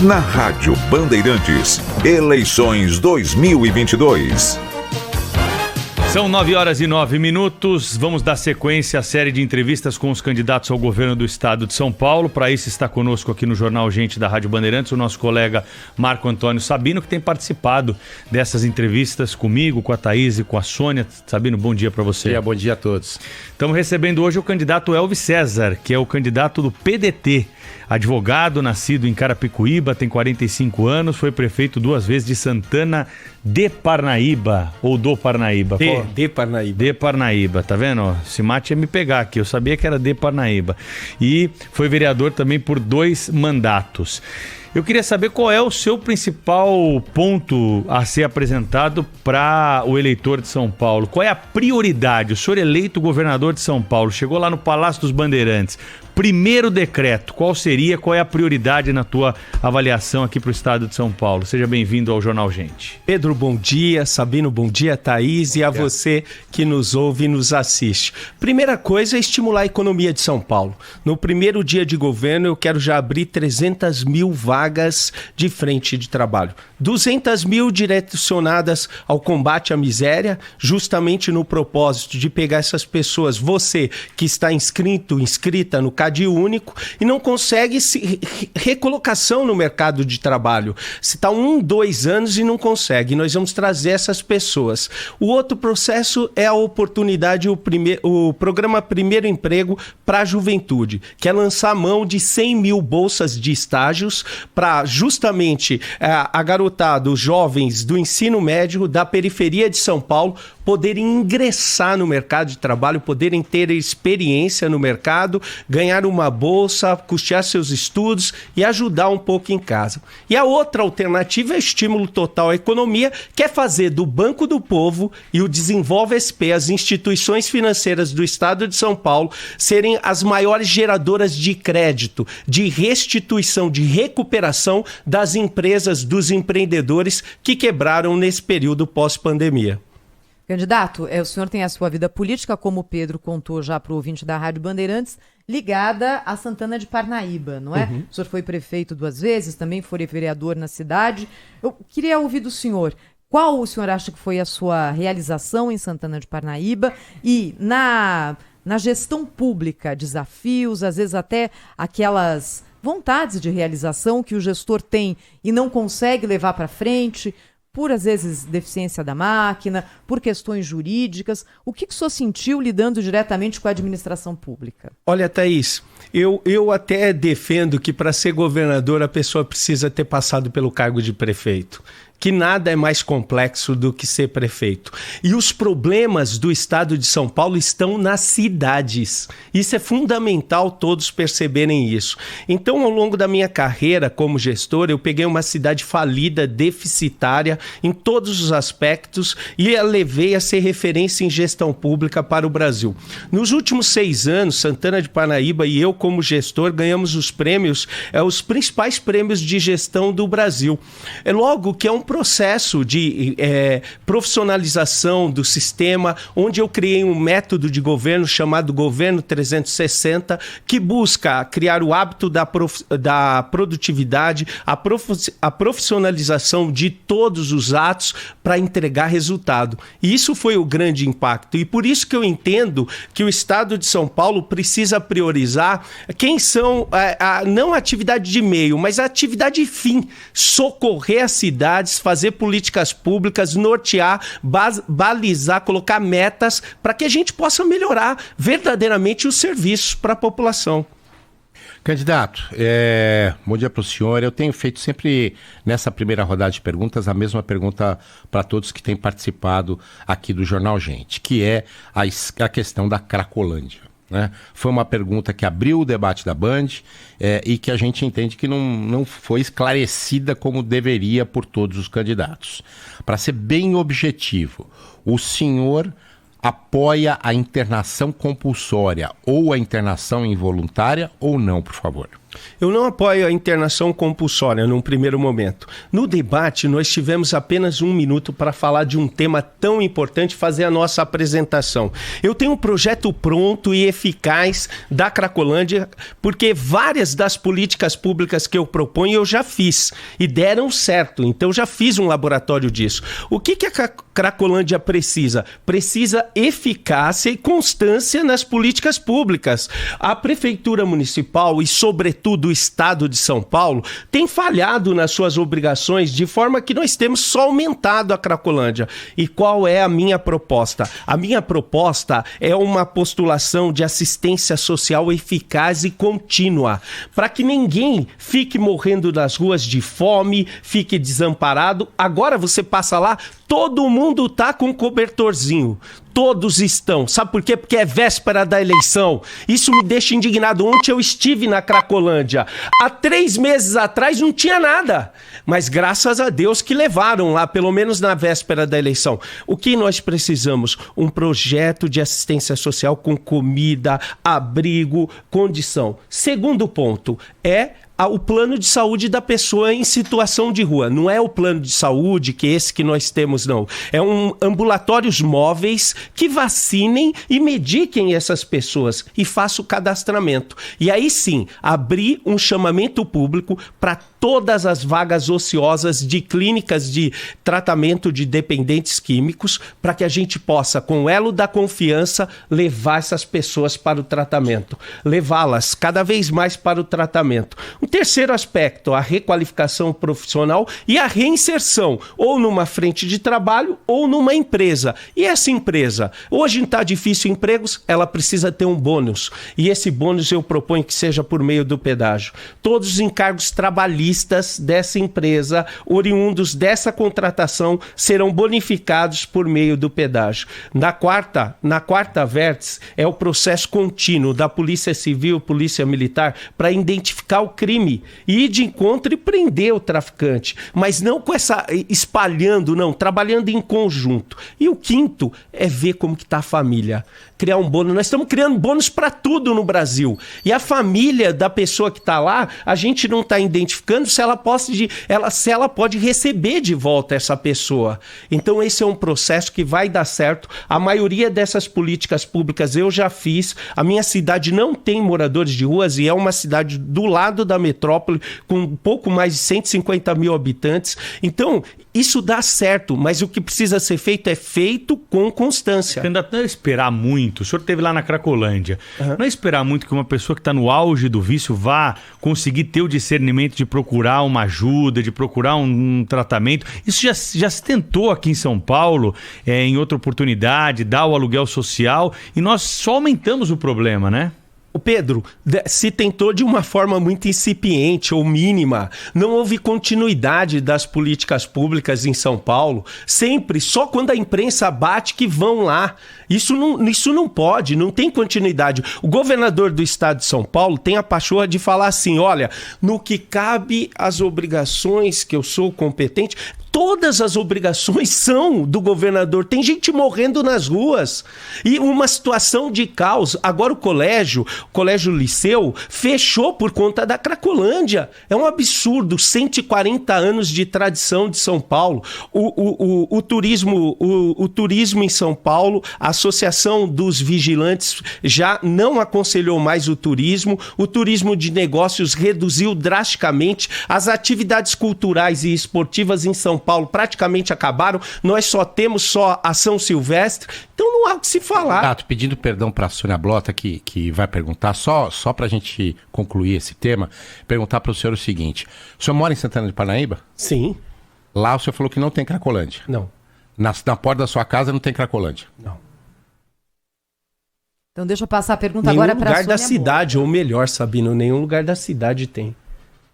Na Rádio Bandeirantes, eleições 2022. São 9h09. Vamos dar sequência à série de entrevistas com os candidatos ao governo do estado de São Paulo. Para isso está conosco aqui no Jornal Gente da Rádio Bandeirantes o nosso colega Marco Antônio Sabino, que tem participado dessas entrevistas comigo, com a Thaís e com a Sônia. Sabino, bom dia para você. Bom dia a todos. Estamos recebendo hoje o candidato Elvis César, que é o candidato do PDT. Advogado, nascido em Carapicuíba, tem 45 anos, foi prefeito 2 vezes de Santana de Parnaíba, ou do Parnaíba? De Parnaíba. De Parnaíba, tá vendo? Se mate ia me pegar aqui, eu sabia que era de Parnaíba. E foi vereador também por 2 mandatos. Eu queria saber qual é o seu principal ponto a ser apresentado para o eleitor de São Paulo. Qual é a prioridade? O senhor eleito governador de São Paulo, chegou lá no Palácio dos Bandeirantes. Primeiro decreto, qual seria, qual é a prioridade na tua avaliação aqui para o estado de São Paulo? Seja bem-vindo ao Jornal Gente. Pedro, bom dia. Sabino, bom dia. Thaís e a você que nos ouve e nos assiste. Primeira coisa é estimular a economia de São Paulo. No primeiro dia de governo, eu quero já abrir 300 mil vagas de frente de trabalho. 200 mil direcionadas ao combate à miséria, justamente no propósito de pegar essas pessoas, você que está inscrita no CAD único e não consegue recolocação no mercado de trabalho. Se está 2 anos e não consegue, nós vamos trazer essas pessoas. O outro processo é a oportunidade, o programa Primeiro Emprego para a Juventude, que é lançar mão de 100 mil bolsas de estágios para justamente a garotada, os jovens do ensino médio da periferia de São Paulo poderem ingressar no mercado de trabalho, poderem ter experiência no mercado, ganhar uma bolsa, custear seus estudos e ajudar um pouco em casa. E a outra alternativa é estímulo total à economia, que é fazer do Banco do Povo e o Desenvolve SP, as instituições financeiras do estado de São Paulo, serem as maiores geradoras de crédito, de restituição, de recuperação das empresas, dos empreendedores que quebraram nesse período pós-pandemia. Candidato, o senhor tem a sua vida política, como o Pedro contou já para o ouvinte da Rádio Bandeirantes, ligada a Santana de Parnaíba, não é? Uhum. O senhor foi prefeito 2 vezes, também foi vereador na cidade. Eu queria ouvir do senhor, qual o senhor acha que foi a sua realização em Santana de Parnaíba e na gestão pública, desafios, às vezes até aquelas vontades de realização que o gestor tem e não consegue levar para frente, por, às vezes, deficiência da máquina, por questões jurídicas. O que o senhor sentiu lidando diretamente com a administração pública? Olha, Thaís, eu até defendo que para ser governador a pessoa precisa ter passado pelo cargo de prefeito. Que nada é mais complexo do que ser prefeito. E os problemas do estado de São Paulo estão nas cidades. Isso é fundamental todos perceberem isso. Então, ao longo da minha carreira como gestor, eu peguei uma cidade falida, deficitária em todos os aspectos e a levei a ser referência em gestão pública para o Brasil. Nos últimos 6 anos, Santana de Parnaíba e eu como gestor ganhamos os prêmios, os principais prêmios de gestão do Brasil. É logo que é um processo de profissionalização do sistema, onde eu criei um método de governo chamado Governo 360, que busca criar o hábito da produtividade, a profissionalização de todos os atos para entregar resultado. E isso foi o grande impacto. E por isso que eu entendo que o estado de São Paulo precisa priorizar quem são, não a atividade de meio, mas a atividade fim, socorrer as cidades, fazer políticas públicas, nortear, balizar, colocar metas para que a gente possa melhorar verdadeiramente os serviços para a população. Candidato, bom dia para o senhor. Eu tenho feito sempre, nessa primeira rodada de perguntas, a mesma pergunta para todos que têm participado aqui do Jornal Gente, que é a questão da Cracolândia. Né? Foi uma pergunta que abriu o debate da Band e que a gente entende que não foi esclarecida como deveria por todos os candidatos. Para ser bem objetivo, o senhor apoia a internação compulsória ou a internação involuntária ou não, por favor? Eu não apoio a internação compulsória num primeiro momento. No debate, nós tivemos apenas 1 minuto para falar de um tema tão importante, fazer a nossa apresentação. Eu tenho um projeto pronto e eficaz da Cracolândia, porque várias das políticas públicas que eu proponho eu já fiz e deram certo. Então eu já fiz um laboratório disso. O que a Cracolândia precisa? Precisa eficácia e constância nas políticas públicas. A Prefeitura Municipal e, sobretudo, o Estado de São Paulo tem falhado nas suas obrigações, de forma que nós temos só aumentado a Cracolândia. E qual é a minha proposta? A minha proposta é uma postulação de assistência social eficaz e contínua, para que ninguém fique morrendo nas ruas de fome, fique desamparado. Agora você passa lá, todo mundo tá com cobertorzinho. Todos estão. Sabe por quê? Porque é véspera da eleição. Isso me deixa indignado. Ontem eu estive na Cracolândia. Há 3 meses atrás não tinha nada. Mas graças a Deus que levaram lá, pelo menos na véspera da eleição. O que nós precisamos? Um projeto de assistência social com comida, abrigo, condição. Segundo ponto é o plano de saúde da pessoa em situação de rua. Não é o plano de saúde que esse que nós temos, não. É ambulatórios móveis que vacinem e mediquem essas pessoas e façam o cadastramento. E aí sim, abrir um chamamento público para todas as vagas ociosas de clínicas de tratamento de dependentes químicos, para que a gente possa, com o elo da confiança, levar essas pessoas para o tratamento. Levá-las cada vez mais para o tratamento. Um terceiro aspecto, a requalificação profissional e a reinserção, ou numa frente de trabalho ou numa empresa. E essa empresa, hoje está difícil empregos, ela precisa ter um bônus. E esse bônus eu proponho que seja por meio do pedágio. Todos os encargos trabalhistas dessa empresa, oriundos dessa contratação, serão bonificados por meio do pedágio. Na quarta vértice é o processo contínuo da Polícia Civil, Polícia Militar, para identificar o crime e ir de encontro e prender o traficante. Mas não com essa espalhando, não, trabalhando em conjunto. E o quinto é ver como que está a família. Criar um bônus. Nós estamos criando bônus para tudo no Brasil. E a família da pessoa que está lá, a gente não está identificando se ela pode receber de volta essa pessoa. Então esse é um processo que vai dar certo. A maioria dessas políticas públicas eu já fiz. A minha cidade não tem moradores de ruas e é uma cidade do lado da metrópole com um pouco mais de 150 mil habitantes. Então isso dá certo, mas o que precisa ser feito é feito com constância. Não é esperar muito. O senhor esteve lá na Cracolândia. Não é esperar muito que uma pessoa que está no auge do vício vá conseguir ter o discernimento de procurar uma ajuda, de procurar um tratamento. Isso já se tentou aqui em São Paulo, em outra oportunidade, dar o aluguel social, e nós só aumentamos o problema, né? O Pedro, se tentou de uma forma muito incipiente ou mínima. Não houve continuidade das políticas públicas em São Paulo. Sempre, só quando a imprensa bate que vão lá. Isso não pode, não tem continuidade. O governador do estado de São Paulo tem a pachorra de falar assim, olha, no que cabe às obrigações que eu sou competente... Todas as obrigações são do governador. Tem gente morrendo nas ruas. E uma situação de caos. Agora o colégio Liceu, fechou por conta da Cracolândia. É um absurdo. 140 anos de tradição de São Paulo. O turismo em São Paulo, a Associação dos Vigilantes já não aconselhou mais o turismo. O turismo de negócios reduziu drasticamente. As atividades culturais e esportivas em São Paulo praticamente acabaram, nós só temos a São Silvestre, então não há o que se falar. Tô pedindo perdão para a Sônia Blota, que vai perguntar, só para a gente concluir esse tema, perguntar para o senhor o seguinte, o senhor mora em Santana de Parnaíba? Sim. Lá o senhor falou que não tem Cracolândia? Não. Na porta da sua casa não tem Cracolândia? Não. Então deixa eu passar a pergunta agora para a Sônia. Nenhum lugar da cidade, ou melhor, Sabino, nenhum lugar da cidade tem.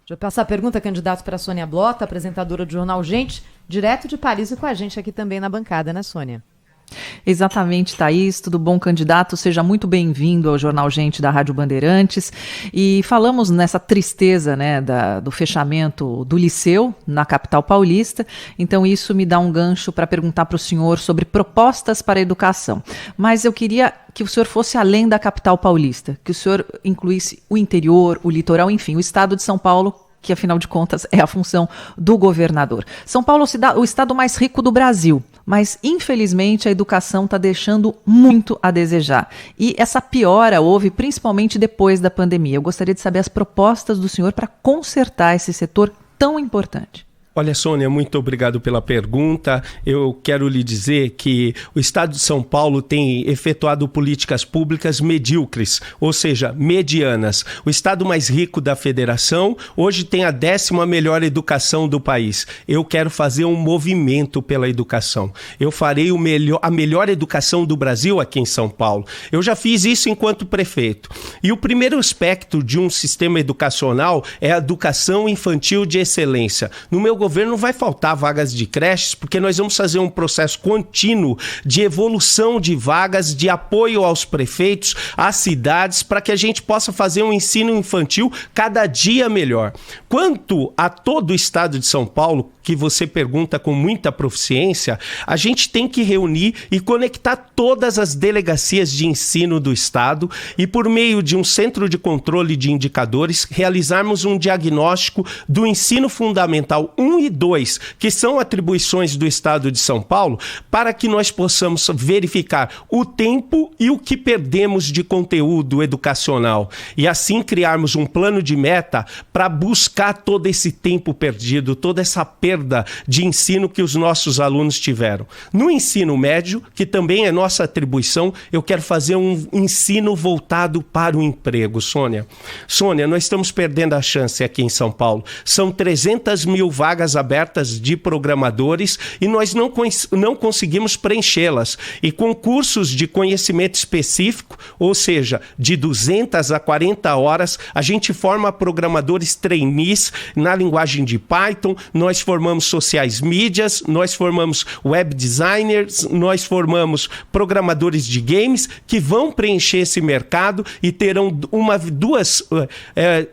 Deixa eu passar a pergunta, candidato, para a Sônia Blota, apresentadora do Jornal Gente, direto de Paris e com a gente aqui também na bancada, né, Sônia? Exatamente, Thaís. Tudo bom, candidato? Seja muito bem-vindo ao Jornal Gente da Rádio Bandeirantes. E falamos nessa tristeza, né, do fechamento do Liceu na capital paulista. Então isso me dá um gancho para perguntar para o senhor sobre propostas para a educação. Mas eu queria que o senhor fosse além da capital paulista, que o senhor incluísse o interior, o litoral, enfim, o estado de São Paulo, que afinal de contas é a função do governador. São Paulo é o estado mais rico do Brasil, mas infelizmente a educação está deixando muito a desejar. E essa piora houve principalmente depois da pandemia. Eu gostaria de saber as propostas do senhor para consertar esse setor tão importante. Olha, Sônia, muito obrigado pela pergunta. Eu quero lhe dizer que o Estado de São Paulo tem efetuado políticas públicas medíocres, ou seja, medianas. O Estado mais rico da Federação hoje tem a 10ª melhor educação do país. Eu quero fazer um movimento pela educação. Eu farei a melhor educação do Brasil aqui em São Paulo. Eu já fiz isso enquanto prefeito. E o primeiro aspecto de um sistema educacional é a educação infantil de excelência. No meu governo não vai faltar vagas de creches, porque nós vamos fazer um processo contínuo de evolução de vagas, de apoio aos prefeitos, às cidades, para que a gente possa fazer um ensino infantil cada dia melhor. Quanto a todo o estado de São Paulo, que você pergunta com muita proficiência, a gente tem que reunir e conectar todas as delegacias de ensino do estado e, por meio de um centro de controle de indicadores, realizarmos um diagnóstico do ensino fundamental 1 e 2, que são atribuições do estado de São Paulo, para que nós possamos verificar o tempo e o que perdemos de conteúdo educacional e assim criarmos um plano de meta para buscar todo esse tempo perdido, toda essa perda de ensino que os nossos alunos tiveram. No ensino médio, que também é nossa atribuição, eu quero fazer um ensino voltado para o emprego, Sônia. Sônia, nós estamos perdendo a chance aqui em São Paulo. São 300 mil vagas abertas de programadores e nós não conseguimos preenchê-las. E com cursos de conhecimento específico, ou seja, de 200 a 40 horas, a gente forma programadores trainees na linguagem de Python, nós formamos sociais mídias, nós formamos web designers, nós formamos programadores de games que vão preencher esse mercado e terão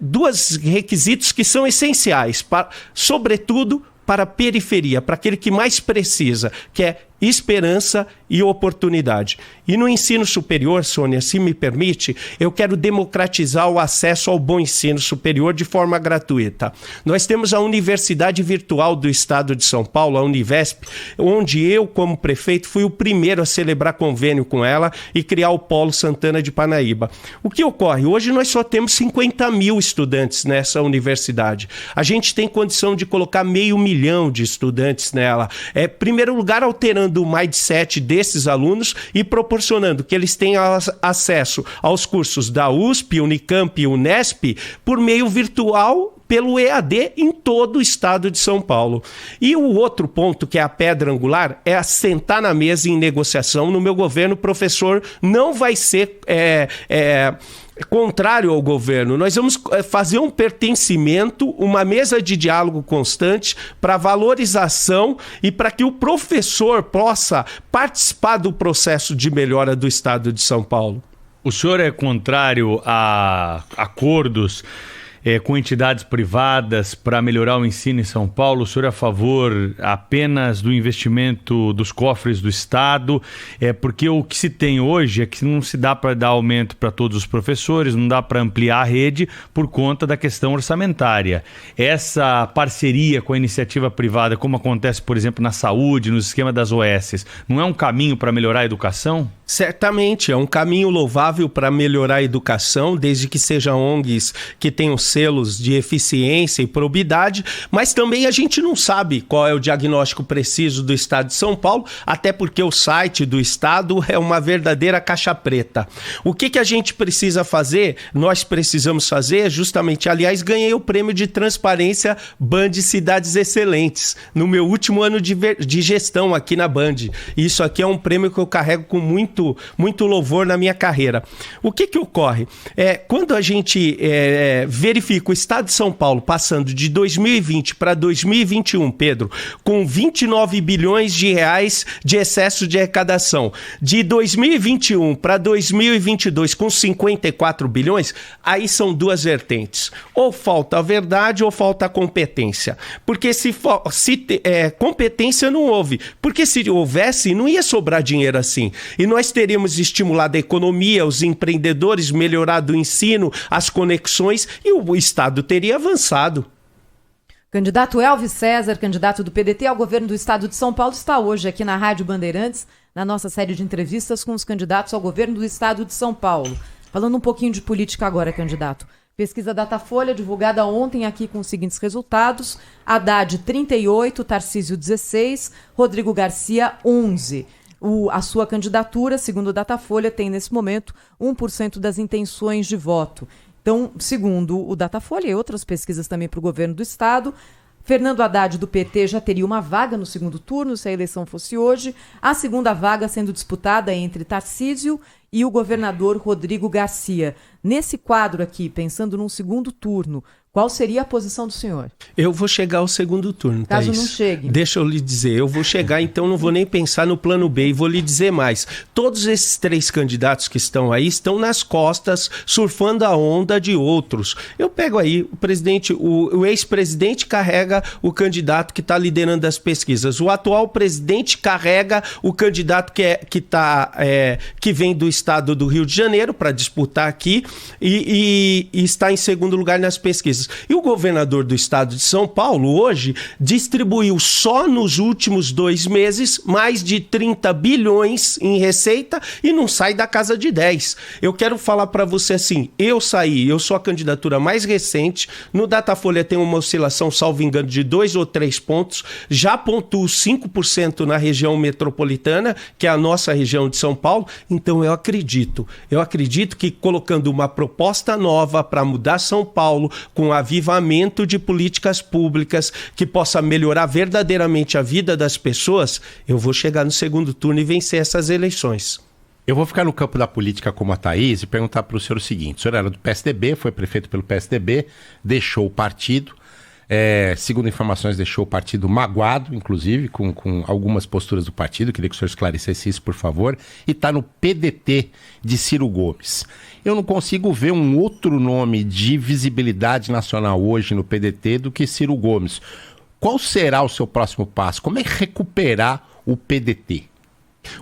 dois requisitos que são essenciais, sobretudo para a periferia, para aquele que mais precisa, que é esperança e oportunidade. E no ensino superior, Sônia, se me permite, eu quero democratizar o acesso ao bom ensino superior de forma gratuita. Nós temos a Universidade Virtual do Estado de São Paulo, a Univesp, onde eu, como prefeito, fui o primeiro a celebrar convênio com ela e criar o Polo Santana de Parnaíba. O que ocorre? Hoje nós só temos 50 mil estudantes nessa universidade. A gente tem condição de colocar 500 mil de estudantes nela. Primeiro lugar, alterando o mindset desses alunos e proporcionando que eles tenham acesso aos cursos da USP, Unicamp e Unesp por meio virtual pelo EAD em todo o estado de São Paulo. E o outro ponto, que é a pedra angular, é assentar na mesa em negociação. No meu governo, o professor não vai ser contrário ao governo. Nós vamos fazer um pertencimento, uma mesa de diálogo constante para valorização e para que o professor possa participar do processo de melhora do estado de São Paulo. O senhor é contrário a acordos com entidades privadas para melhorar o ensino em São Paulo? O senhor é a favor apenas do investimento dos cofres do Estado? Porque o que se tem hoje é que não se dá para dar aumento para todos os professores, não dá para ampliar a rede por conta da questão orçamentária. Essa parceria com a iniciativa privada, como acontece, por exemplo, na saúde, no esquema das OS, não é um caminho para melhorar a educação? Certamente, é um caminho louvável para melhorar a educação, desde que sejam ONGs que tenham selos de eficiência e probidade, mas também a gente não sabe qual é o diagnóstico preciso do Estado de São Paulo, até porque o site do Estado é uma verdadeira caixa preta. O que a gente precisa fazer? Nós precisamos fazer justamente, aliás, ganhei o prêmio de transparência Band Cidades Excelentes, no meu último ano de gestão aqui na Band. Isso aqui é um prêmio que eu carrego com muito louvor na minha carreira. O que ocorre? Quando a gente verifica significa o Estado de São Paulo passando de 2020 para 2021, Pedro, com 29 bilhões de reais de excesso de arrecadação. De 2021 para 2022 com 54 bilhões, aí são duas vertentes. Ou falta a verdade ou falta a competência. Porque se competência não houve. Porque se houvesse, não ia sobrar dinheiro assim. E nós teríamos estimulado a economia, os empreendedores, melhorado o ensino, as conexões, e o Estado teria avançado. Candidato Elvis César, candidato do PDT ao governo do Estado de São Paulo, está hoje aqui na Rádio Bandeirantes, na nossa série de entrevistas com os candidatos ao governo do Estado de São Paulo. Falando um pouquinho de política agora, candidato. Pesquisa Datafolha, divulgada ontem aqui com os seguintes resultados: Haddad 38, Tarcísio 16, Rodrigo Garcia 11. A sua candidatura, segundo o Datafolha, tem nesse momento 1% das intenções de voto. Então, segundo o Datafolha e outras pesquisas também para o governo do Estado, Fernando Haddad, do PT, já teria uma vaga no segundo turno, se a eleição fosse hoje. A segunda vaga sendo disputada entre Tarcísio e o governador Rodrigo Garcia. Nesse quadro aqui, pensando num segundo turno, qual seria a posição do senhor? Eu vou chegar ao segundo turno, Caso Thaís. não chegue. Deixa eu lhe dizer, eu vou chegar, então não vou nem pensar no plano B, e vou lhe dizer mais. Todos esses três candidatos que estão aí estão nas costas, surfando a onda de outros. Eu pego aí, o presidente, o ex-presidente carrega o candidato que está liderando as pesquisas. O atual presidente carrega o candidato que vem do estado do Rio de Janeiro para disputar aqui e está em segundo lugar nas pesquisas. E o governador do estado de São Paulo, hoje, distribuiu só nos últimos 2 meses mais de 30 bilhões em receita e não sai da casa de 10. Eu quero falar para você assim, eu sou a candidatura mais recente, no Datafolha tem uma oscilação, salvo engano, de 2 ou 3 pontos, já pontuo 5% na região metropolitana, que é a nossa região de São Paulo, então eu acredito que colocando uma proposta nova para mudar São Paulo, com avivamento de políticas públicas que possa melhorar verdadeiramente a vida das pessoas, eu vou chegar no segundo turno e vencer essas eleições. Eu vou ficar no campo da política como a Thaís e perguntar para o senhor o seguinte: o senhor era do PSDB, foi prefeito pelo PSDB, deixou o partido, segundo informações deixou o partido magoado, inclusive, com algumas posturas do partido, queria que o senhor esclarecesse isso, por favor, e está no PDT de Ciro Gomes. Eu não consigo ver um outro nome de visibilidade nacional hoje no PDT do que Ciro Gomes. Qual será o seu próximo passo? Como é recuperar o PDT?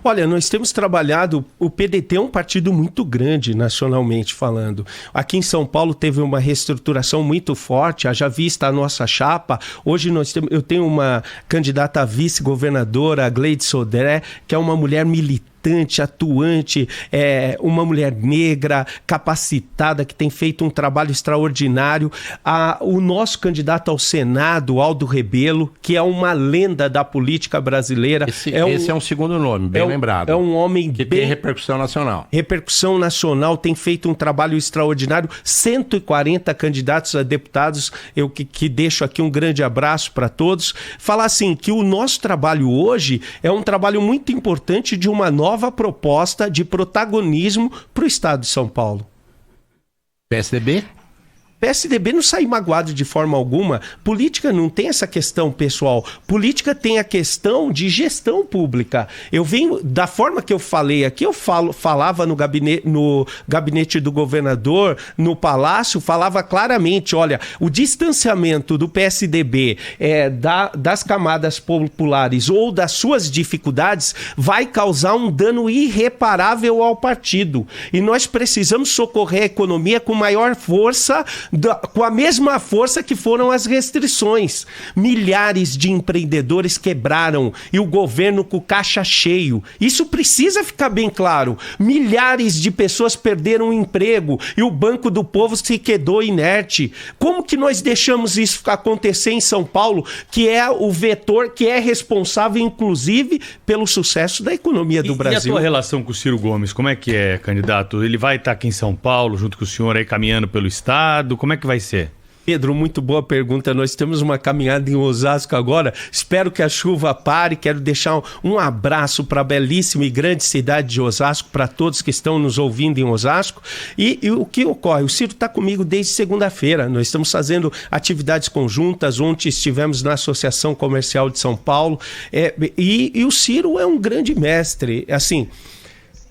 Olha, nós temos trabalhado, o PDT é um partido muito grande nacionalmente falando. Aqui em São Paulo teve uma reestruturação muito forte, haja vista a nossa chapa. Hoje eu tenho uma candidata a vice-governadora, a Gleide Sodré, que é uma mulher militante, atuante, uma mulher negra, capacitada, que tem feito um trabalho extraordinário. O nosso candidato ao Senado, Aldo Rebelo, que é uma lenda da política brasileira. Esse é um segundo nome, bem lembrado. É um homem que tem repercussão nacional. Repercussão nacional, tem feito um trabalho extraordinário. 140 candidatos a deputados, eu que deixo aqui um grande abraço para todos. Falar assim, que o nosso trabalho hoje é um trabalho muito importante de uma nova proposta de protagonismo para o estado de São Paulo. PSDB? PSDB não sai magoado de forma alguma. Política não tem essa questão pessoal. Política tem a questão de gestão pública. Eu venho, da forma que eu falei aqui, falava no gabinete do governador, no palácio, falava claramente, olha, o distanciamento do PSDB das camadas populares ou das suas dificuldades vai causar um dano irreparável ao partido. E nós precisamos socorrer a economia com maior força, com a mesma força que foram as restrições. Milhares de empreendedores quebraram e o governo com caixa cheio. Isso precisa ficar bem claro. Milhares de pessoas perderam o emprego e o Banco do Povo se quedou inerte. Como que nós deixamos isso acontecer em São Paulo, que é o vetor, que é responsável, inclusive, pelo sucesso da economia do Brasil? E a tua relação com o Ciro Gomes, como é que é, candidato? Ele vai estar aqui em São Paulo, junto com o senhor aí, caminhando pelo estado? Como é que vai ser? Pedro, muito boa pergunta. Nós temos uma caminhada em Osasco agora. Espero que a chuva pare. Quero deixar um abraço para a belíssima e grande cidade de Osasco, para todos que estão nos ouvindo em Osasco. E o que ocorre? O Ciro está comigo desde segunda-feira. Nós estamos fazendo atividades conjuntas. Ontem estivemos na Associação Comercial de São Paulo. E o Ciro é um grande mestre. Assim,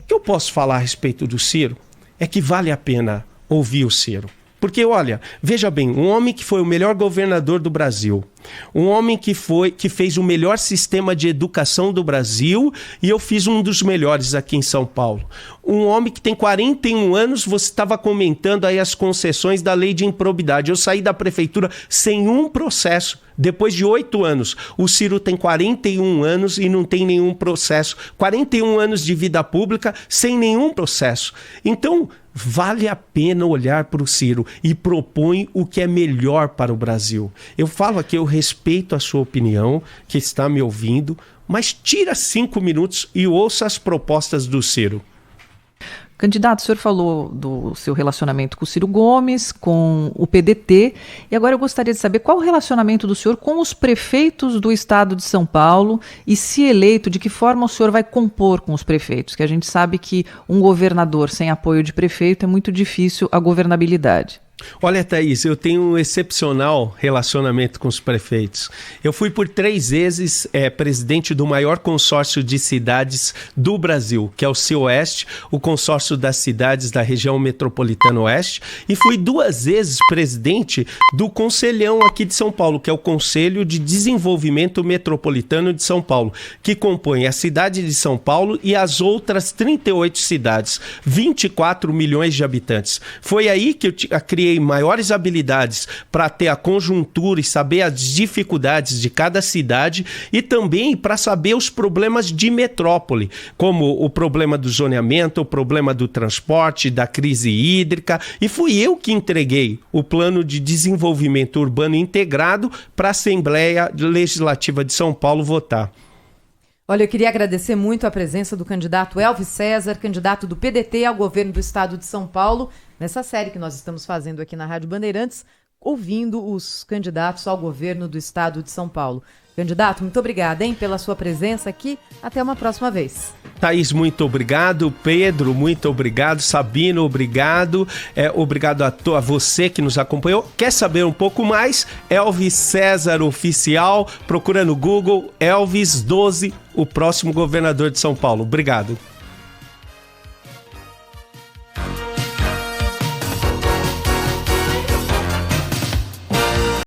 o que eu posso falar a respeito do Ciro é que vale a pena ouvir o Ciro. Porque, olha, veja bem, um homem que foi o melhor governador do Brasil, um homem que fez o melhor sistema de educação do Brasil, e eu fiz um dos melhores aqui em São Paulo. Um homem que tem 41 anos, você estava comentando aí as concessões da lei de improbidade. Eu saí da prefeitura sem um processo. Depois de 8 anos, o Ciro tem 41 anos e não tem nenhum processo. 41 anos de vida pública sem nenhum processo. Então, vale a pena olhar para o Ciro e propõe o que é melhor para o Brasil. Eu falo aqui, eu respeito a sua opinião, que está me ouvindo, mas tira 5 minutos e ouça as propostas do Ciro. Candidato, o senhor falou do seu relacionamento com o Ciro Gomes, com o PDT, e agora eu gostaria de saber qual o relacionamento do senhor com os prefeitos do estado de São Paulo e, se eleito, de que forma o senhor vai compor com os prefeitos, que a gente sabe que um governador sem apoio de prefeito é muito difícil a governabilidade. Olha, Thaís, eu tenho um excepcional relacionamento com os prefeitos. Eu fui por 3 vezes presidente do maior consórcio de cidades do Brasil, que é o CIOeste, o consórcio das cidades da região metropolitana oeste, e fui 2 vezes presidente do Conselhão aqui de São Paulo, que é o Conselho de Desenvolvimento Metropolitano de São Paulo, que compõe a cidade de São Paulo e as outras 38 cidades, 24 milhões de habitantes. Foi aí que eu criei maiores habilidades para ter a conjuntura e saber as dificuldades de cada cidade, e também para saber os problemas de metrópole, como o problema do zoneamento, o problema do transporte, da crise hídrica, e fui eu que entreguei o plano de desenvolvimento urbano integrado para a Assembleia Legislativa de São Paulo votar. Olha, eu queria agradecer muito a presença do candidato Elvis César, candidato do PDT ao governo do estado de São Paulo, nessa série que nós estamos fazendo aqui na Rádio Bandeirantes, ouvindo os candidatos ao governo do estado de São Paulo. Candidato, muito obrigada, pela sua presença aqui. Até uma próxima vez. Thaís, muito obrigado. Pedro, muito obrigado. Sabino, obrigado. Obrigado a você que nos acompanhou. Quer saber um pouco mais? Elvis César Oficial. Procura no Google Elvis 12, o próximo governador de São Paulo. Obrigado.